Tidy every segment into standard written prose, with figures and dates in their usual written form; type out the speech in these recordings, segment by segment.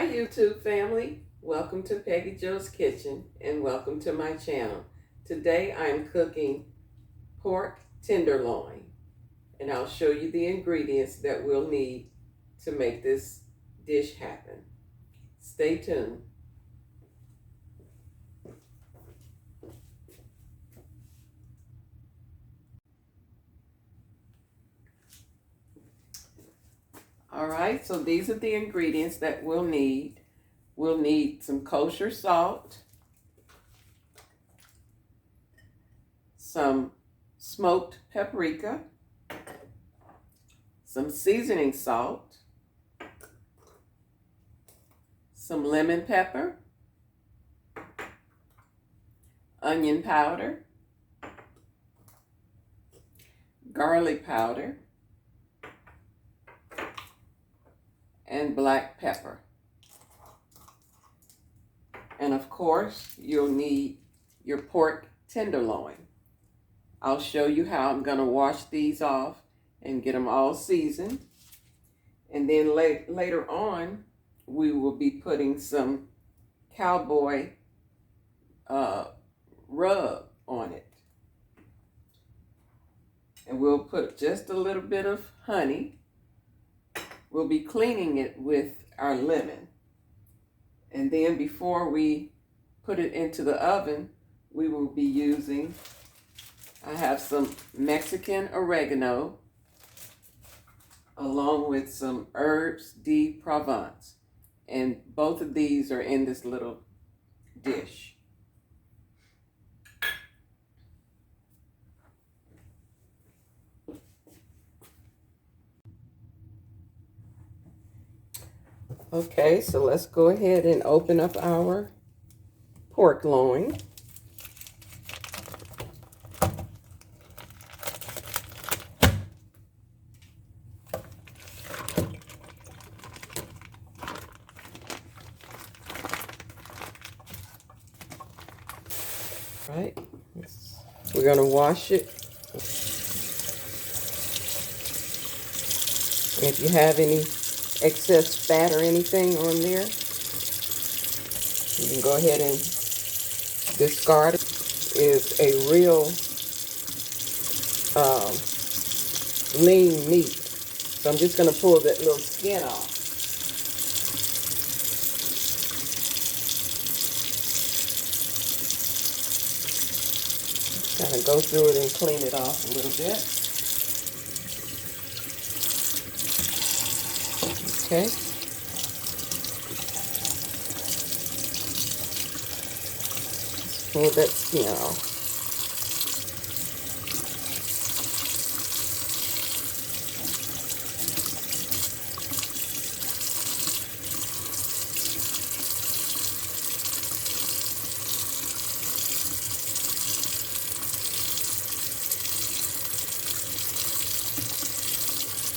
Hi YouTube family, welcome to Peggy Joe's Kitchen and welcome to my channel. Today I'm cooking pork tenderloin and I'll show you the ingredients that we'll need to make this dish happen. Stay tuned. Alright, so these are the ingredients that we'll need. We'll need some kosher salt, some smoked paprika, some seasoning salt, some lemon pepper, onion powder, garlic powder, and black pepper. And of course, you'll need your pork tenderloin. I'll show you how I'm going to wash these off and get them all seasoned. And then later on, we will be putting some cowboy rub on it. And we'll put just a little bit of honey. We'll be cleaning it with our lemon. And then before we put it into the oven, we will be using, I have some Mexican oregano along with some herbs de Provence. And both of these are in this little dish. Okay, so let's go ahead and open up our pork loin. Right, we're going to wash it. And if you have any excess fat or anything on there, you can go ahead and discard it. It's a real lean meat. So I'm just going to pull that little skin off. Kind of go through it and clean it off a little bit. Okay. Pull that skin off.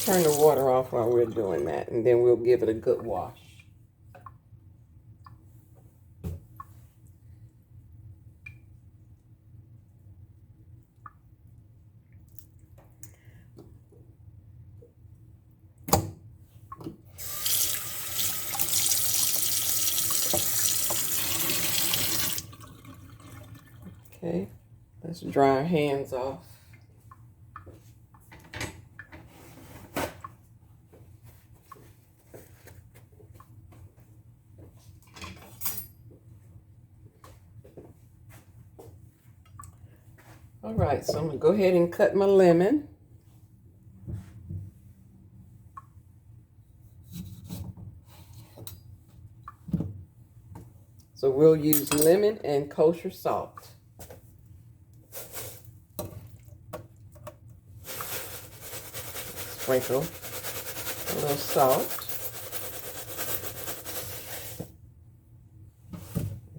Turn the water off while we're doing that, and then we'll give it a good wash. Okay, let's dry our hands off. All right, so I'm gonna go ahead and cut my lemon. So we'll use lemon and kosher salt. Sprinkle a little salt.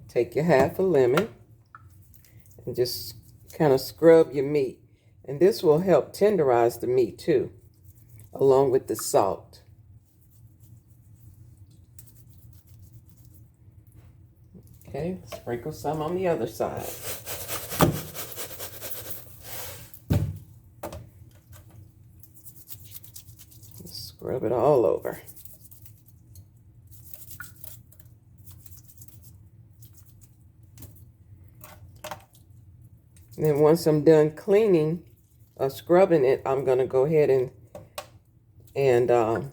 Take your half a lemon and just kind of scrub your meat. And this will help tenderize the meat too, along with the salt. Okay, sprinkle some on the other side. Scrub it all over. And then once I'm done cleaning or scrubbing it, I'm going to go ahead and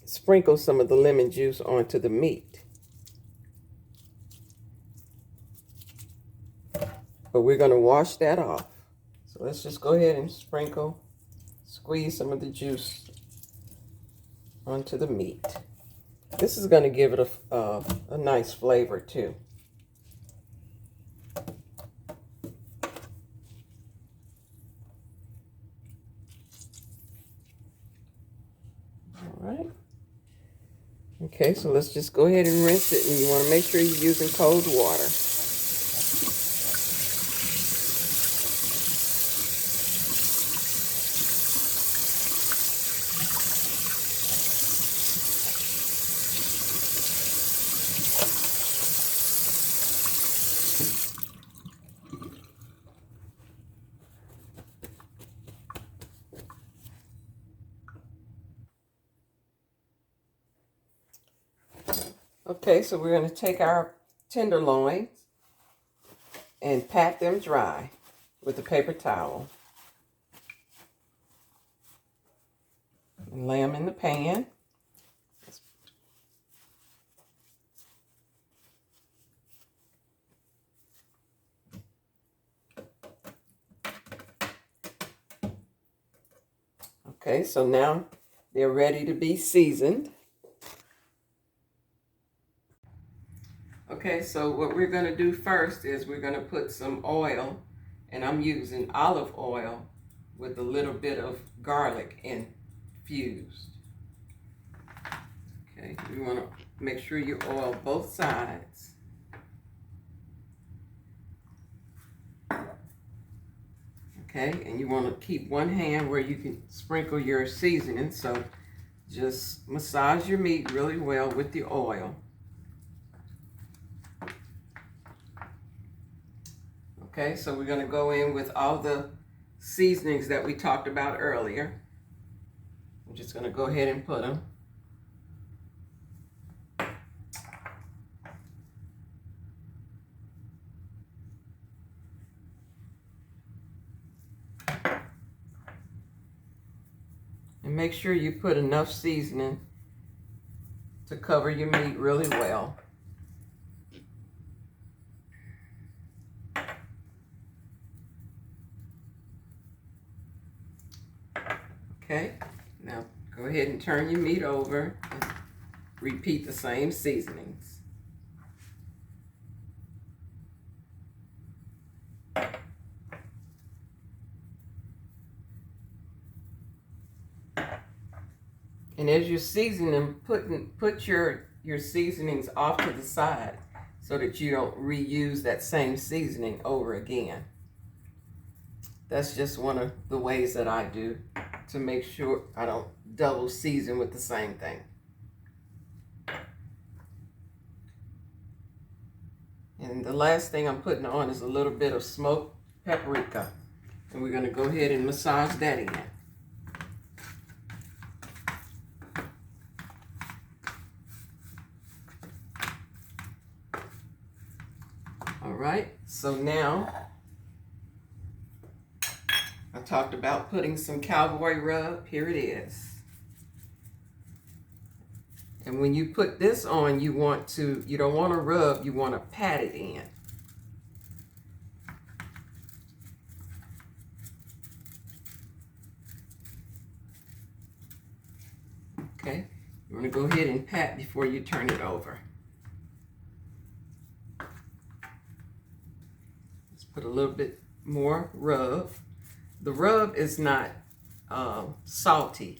sprinkle some of the lemon juice onto the meat. But we're going to wash that off. So let's just go ahead and squeeze some of the juice onto the meat. This is going to give it a nice flavor too. All right. Okay, so let's just go ahead and rinse it, and you want to make sure you're using cold water. Okay, so we're going to take our tenderloins and pat them dry with a paper towel. And lay them in the pan. Okay, so now they're ready to be seasoned. Okay, so what we're going to do first is we're going to put some oil, and I'm using olive oil with a little bit of garlic infused. Okay, you want to make sure you oil both sides. Okay, and you want to keep one hand where you can sprinkle your seasoning, so just massage your meat really well with the oil. Okay, so we're going to go in with all the seasonings that we talked about earlier. I'm just going to go ahead and put them. And make sure you put enough seasoning to cover your meat really well. Okay, now go ahead and turn your meat over and repeat the same seasonings. And as you're seasoning, put your seasonings off to the side so that you don't reuse that same seasoning over again. That's just one of the ways that I do to make sure I don't double season with the same thing. And the last thing I'm putting on is a little bit of smoked paprika. And we're going to go ahead and massage that in. All right, so now I talked about putting some cowboy rub. Here it is. And when you put this on, you don't want to rub, you want to pat it in. Okay, you want to go ahead and pat before you turn it over. Let's put a little bit more rub. The rub is not salty.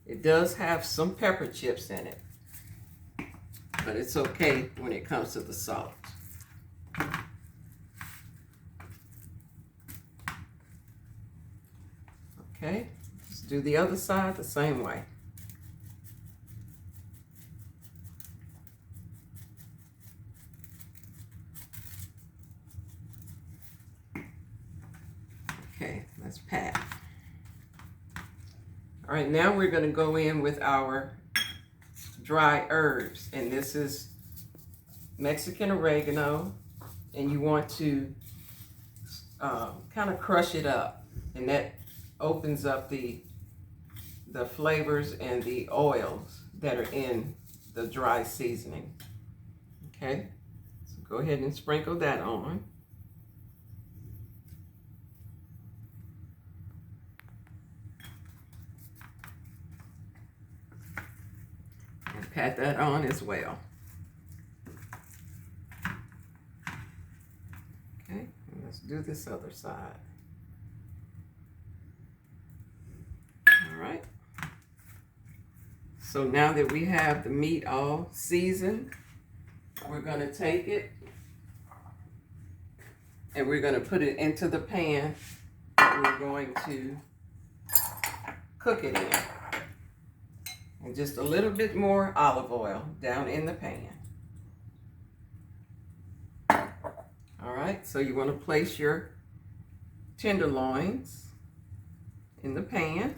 It does have some pepper chips in it, but it's okay when it comes to the salt. Okay, let's do the other side the same way. Okay, let's pat. All right, now we're going to go in with our dry herbs, and this is Mexican oregano, and you want to kind of crush it up, and that opens up the flavors and the oils that are in the dry seasoning. Okay, so go ahead and sprinkle that on. And pat that on as well. Okay, and let's do this other side. All right. So now that we have the meat all seasoned, we're going to take it and we're going to put it into the pan that we're going to cook it in. And just a little bit more olive oil down in the pan. All right, so you want to place your tenderloins in the pan.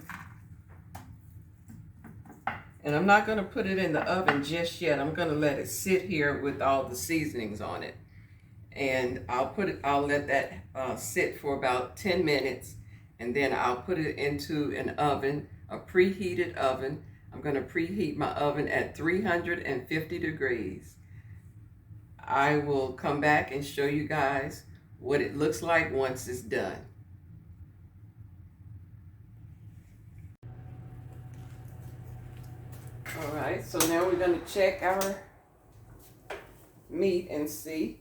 And I'm not going to put it in the oven just yet. I'm going to let it sit here with all the seasonings on it. And I'll let that sit for about 10 minutes. And then I'll put it into an oven, a preheated oven. I'm going to preheat my oven at 350 degrees. I will come back and show you guys what it looks like once it's done. All right, so now we're going to check our meat and see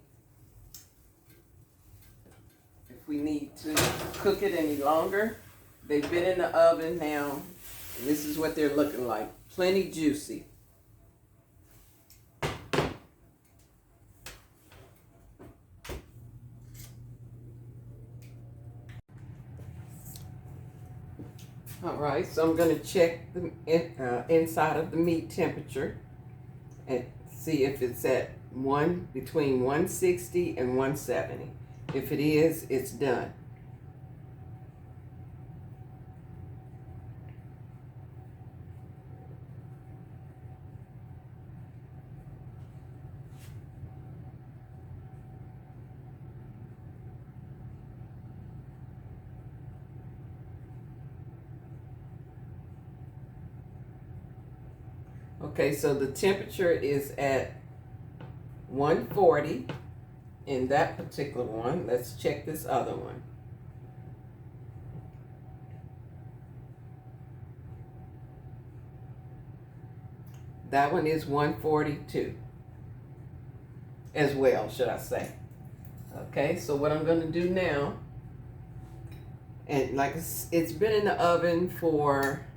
if we need to cook it any longer. They've been in the oven now, and this is what they're looking like. Plenty juicy. All right, so I'm going to check the inside of the meat temperature and see if it's at between 160 and 170. If it is, it's done. Okay, so the temperature is at 140 in that particular one. Let's check this other one. That one is 142 as well, should I say. Okay, so what I'm going to do now, and like it's been in the oven for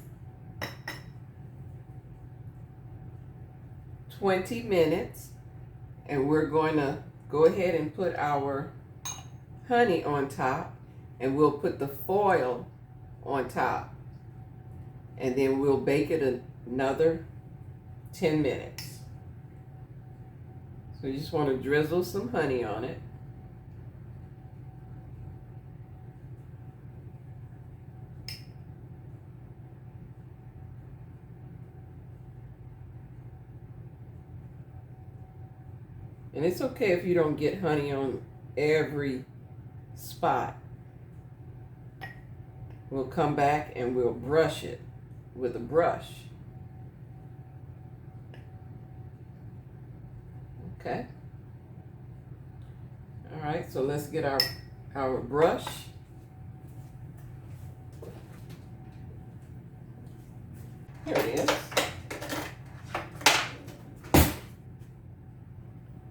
20 minutes, and we're going to go ahead and put our honey on top, and we'll put the foil on top, and then we'll bake it another 10 minutes. So you just want to drizzle some honey on it. And it's okay if you don't get honey on every spot. We'll come back and we'll brush it with a brush. Okay. All right, so let's get our brush. Here it is.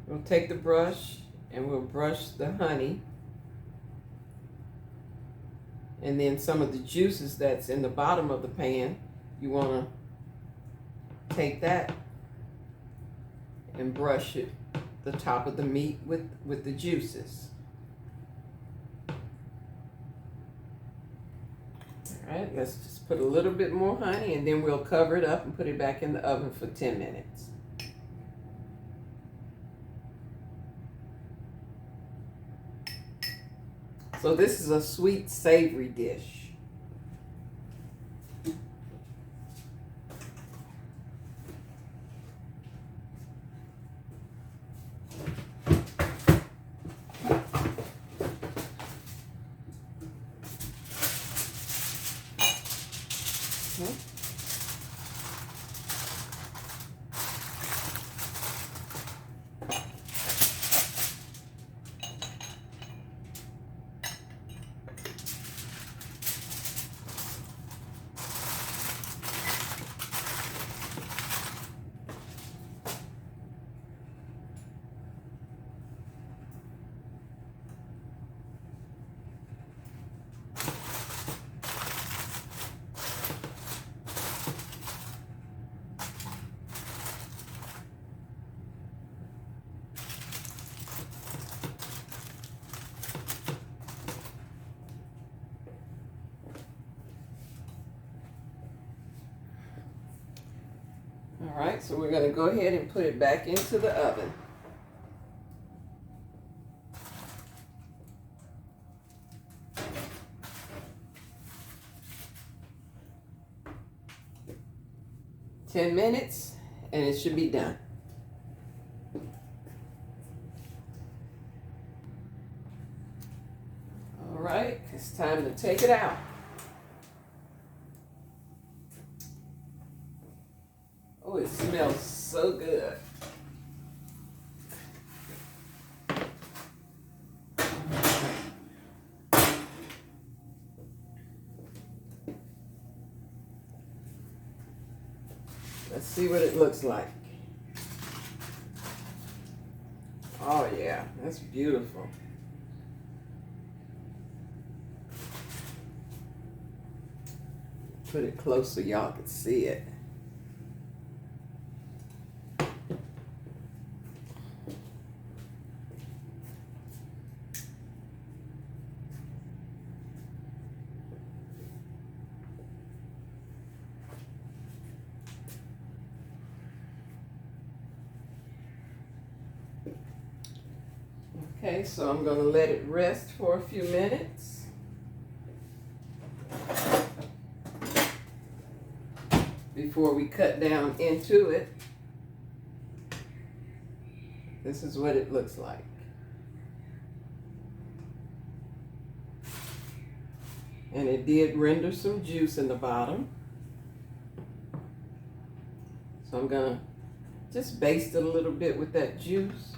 We'll take the brush and we'll brush the honey, and then some of the juices that's in the bottom of the pan, you want to take that and brush it, the top of the meat with the juices. All right, let's just put a little bit more honey, and then we'll cover it up and put it back in the oven for 10 minutes. So this is a sweet, savory dish. All right, so we're going to go ahead and put it back into the oven. $10 minutes and it should be done. All right, it's time to take it out. Oh, it smells so good. Let's see what it looks like. Oh yeah, that's beautiful. Put it close so y'all can see it. Okay, so I'm going to let it rest for a few minutes. Before we cut down into it. This is what it looks like. And it did render some juice in the bottom. So I'm going to just baste it a little bit with that juice.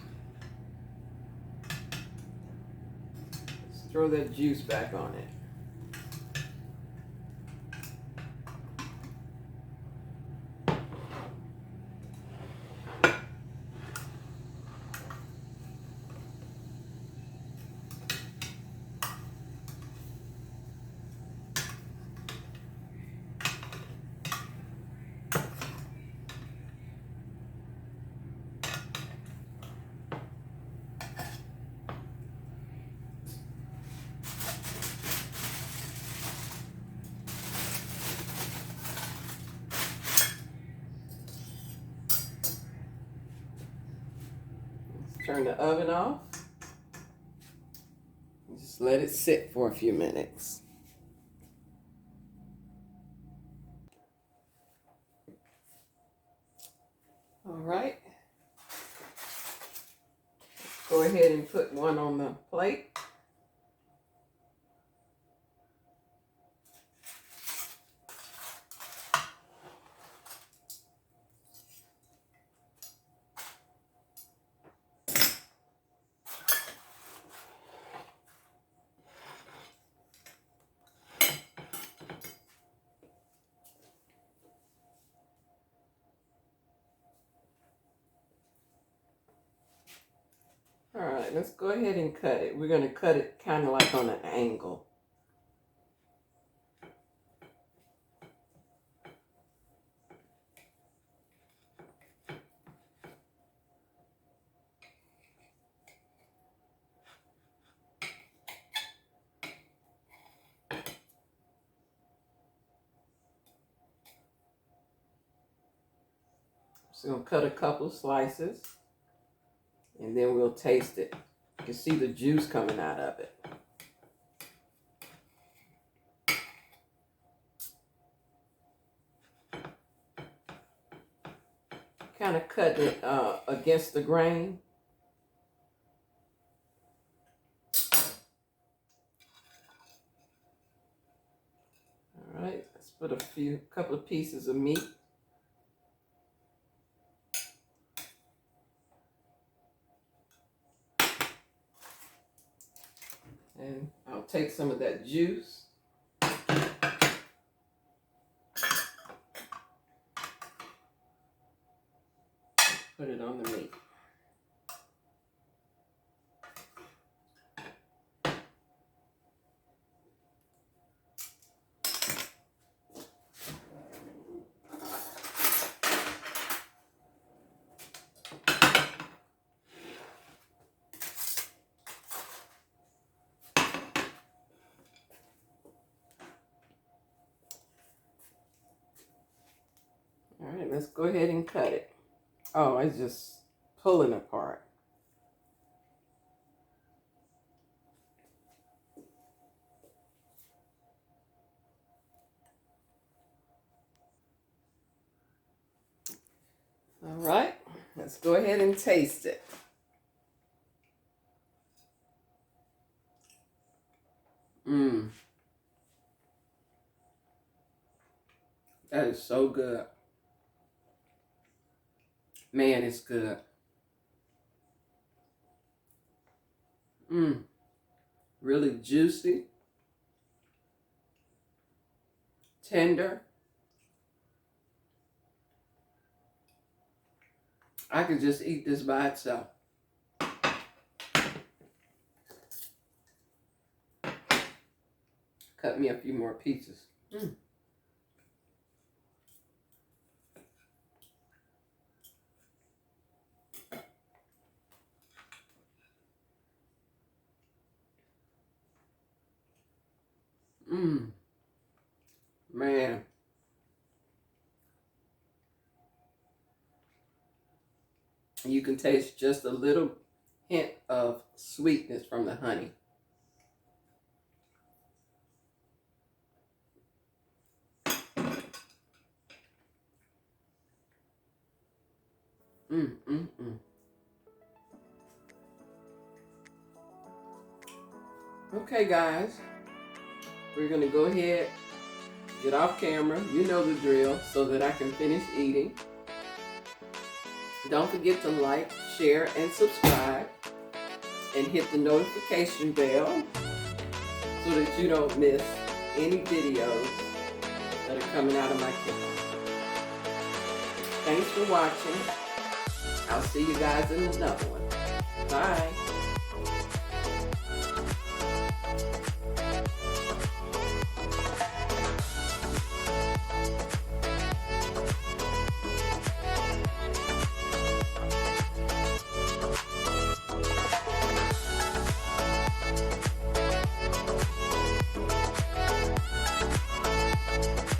Throw that juice back on it. Turn the oven off. Just let it sit for a few minutes. All right. Go ahead and put one on the plate. All right, let's go ahead and cut it. We're going to cut it kind of like on an angle. So I'm going to cut a couple slices and then we'll taste it. You can see the juice coming out of it. Kind of cut it against the grain. All right, let's put put a couple of pieces of meat. And I'll take some of that juice. Put it on the meat. All right, let's go ahead and cut it. Oh, it's just pulling apart. All right, let's go ahead and taste it. That is so good. Man, it's good. Really juicy, tender. I could just eat this by itself. Cut me a few more pieces. Man. You can taste just a little hint of sweetness from the honey. Okay, guys. We're going to go ahead, get off camera. You know the drill, so that I can finish eating. Don't forget to like, share, and subscribe. And hit the notification bell so that you don't miss any videos that are coming out of my kitchen. Thanks for watching. I'll see you guys in another one. Bye.